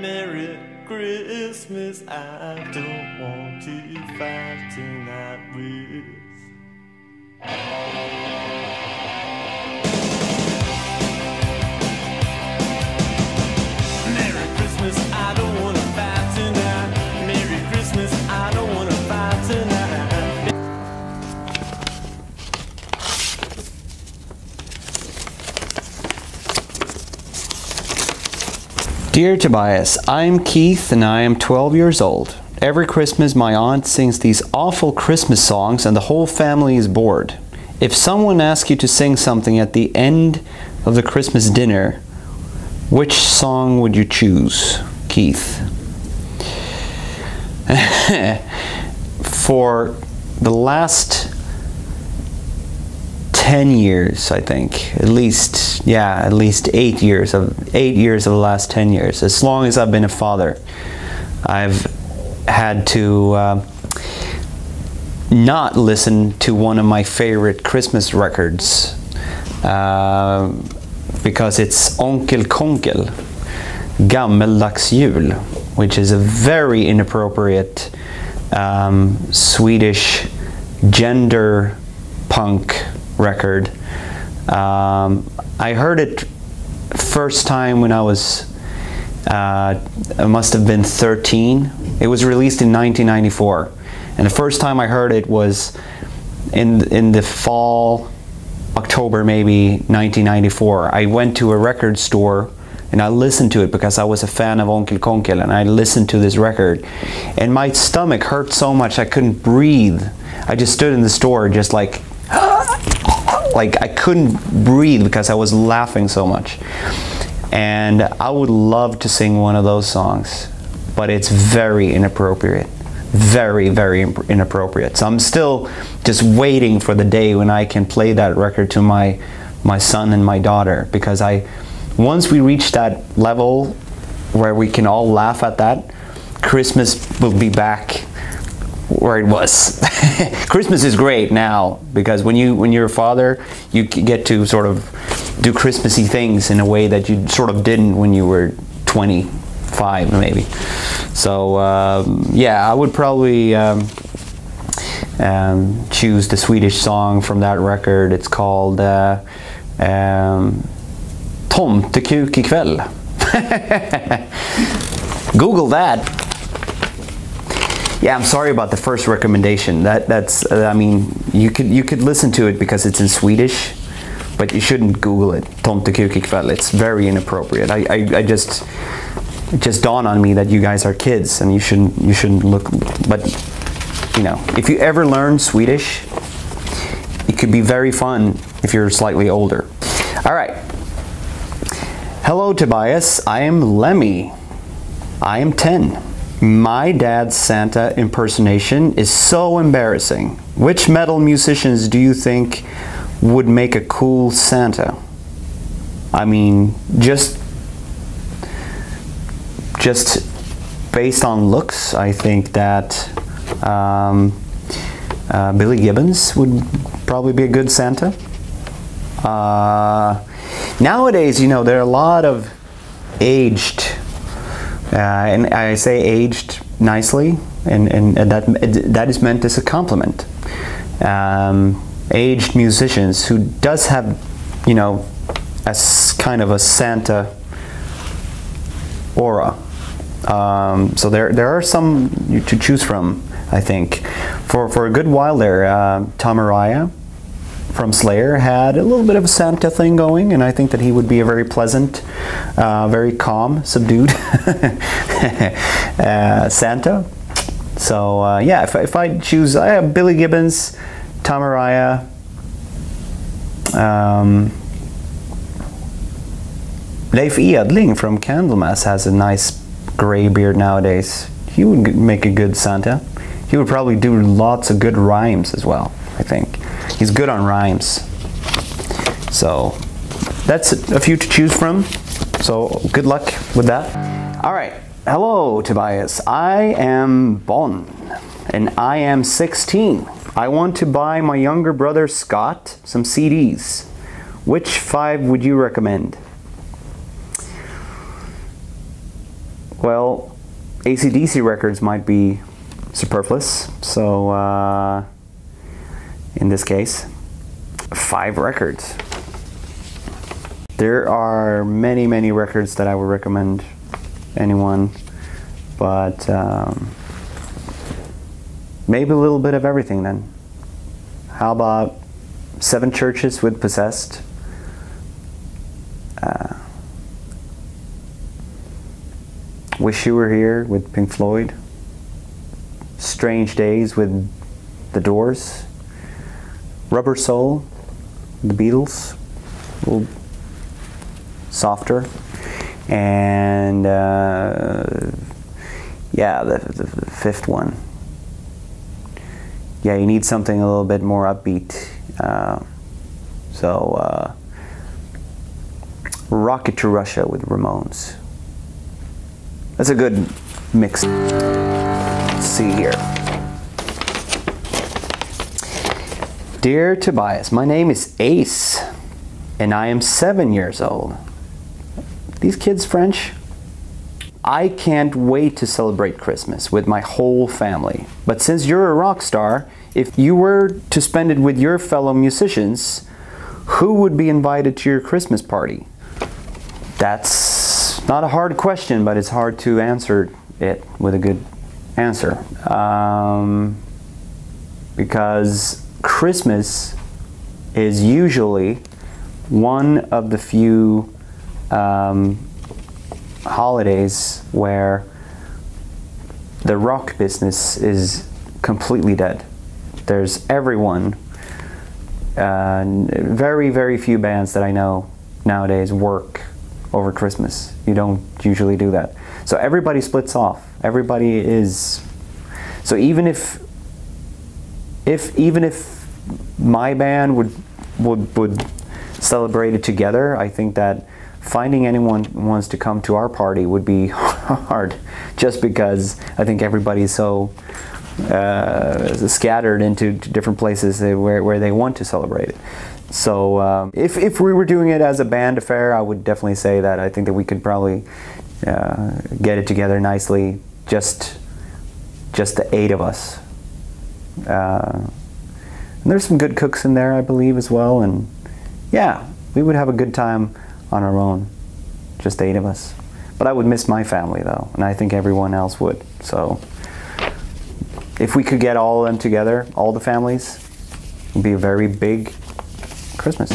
Merry Christmas, I don't want to fight tonight with. Merry Christmas, I don't want to fight tonight. Merry Christmas, I don't want to fight tonight. Dear Tobias, I'm Keith and I am 12 years old. Every Christmas my aunt sings these awful Christmas songs and the whole family is bored. If someone asks you to sing something at the end of the Christmas dinner, which song would you choose, Keith? For the last 10 years, I think, at least 8 years of the last 10 years, as long as I've been a father, I've had to not listen to one of my favorite Christmas records because it's Onkel Konkel, Gammeldags jul, which is a very inappropriate Swedish gender punk record. I heard it first time when I was I must have been 13. It was released in 1994, and the first time I heard it was in the fall, October maybe 1994. I went to a record store and I listened to it because I was a fan of Onkel Konkel, and I listened to this record and my stomach hurt so much I couldn't breathe. I just stood in the store just like I couldn't breathe because I was laughing so much. And I would love to sing one of those songs, but it's very inappropriate. Very, very inappropriate. So I'm still just waiting for the day when I can play that record to my son and my daughter, because once we reach that level where we can all laugh at that, Christmas will be back where it was. Christmas is great now because when you're a father, you get to sort of do Christmassy things in a way that you sort of didn't when you were 25 maybe. So yeah, I would probably choose the Swedish song from that record. It's called Tomtekuk ikväll. Google that. Yeah, I'm sorry about the first recommendation. That's I mean, you could listen to it because it's in Swedish, but you shouldn't Google it. Tomtekuk ikväll. It's very inappropriate. I just, it just dawned on me that you guys are kids and you shouldn't look. But you know, if you ever learn Swedish, it could be very fun if you're slightly older. All right. Hello, Tobias. I am Lemmy. I am 10. My dad's Santa impersonation is so embarrassing. Which metal musicians do you think would make a cool Santa? I mean, just based on looks, I think that Billy Gibbons would probably be a good Santa. Nowadays, you know, there are a lot of aged, and I say aged nicely, and that is meant as a compliment. Aged musicians who does have, you know, as kind of a Santa aura. So there are some to choose from, I think. For a good while there, Tom Araya from Slayer had a little bit of a Santa thing going, and I think that he would be a very pleasant, very calm, subdued Santa. So yeah, if I choose, I have Billy Gibbons, Tom Araya, Leif Edling from Candlemas has a nice gray beard nowadays. He would make a good Santa. He would probably do lots of good rhymes as well, I think. He's good on rhymes. So that's a few to choose from. So good luck with that. All right. Hello, Tobias. I am Bon, and I am 16. I want to buy my younger brother Scott some CDs. Which 5 would you recommend? Well, AC/DC records might be superfluous, so in this case, 5 records. There are many, many records that I would recommend anyone, but maybe a little bit of everything then. How about 7 Churches with Possessed? Wish You Were Here with Pink Floyd. Strange Days with The Doors. Rubber Soul, The Beatles. A little softer. And yeah, the 5th one. Yeah, you need something a little bit more upbeat. So Rocket to Russia with Ramones. That's a good mix. Let's see here. Dear Tobias, my name is Ace, and I am 7 years old. These kids French? I can't wait to celebrate Christmas with my whole family. But since you're a rock star, if you were to spend it with your fellow musicians, who would be invited to your Christmas party? That's not a hard question, but it's hard to answer it with a good answer. Because Christmas is usually one of the few holidays where the rock business is completely dead. There's everyone, very, very few bands that I know nowadays work over Christmas. You don't usually do that. So everybody splits off. Everybody is, so even if my band would celebrate it together, I think that finding anyone who wants to come to our party would be hard, just because I think everybody's so scattered into different places where they want to celebrate it. So if we were doing it as a band affair, I would definitely say that I think that we could probably get it together nicely, just the 8 of us. And there's some good cooks in there, I believe, as well, and yeah, we would have a good time on our own, just the 8 of us. But I would miss my family though, and I think everyone else would. So if we could get all of them together, all the families, it would be a very big Christmas.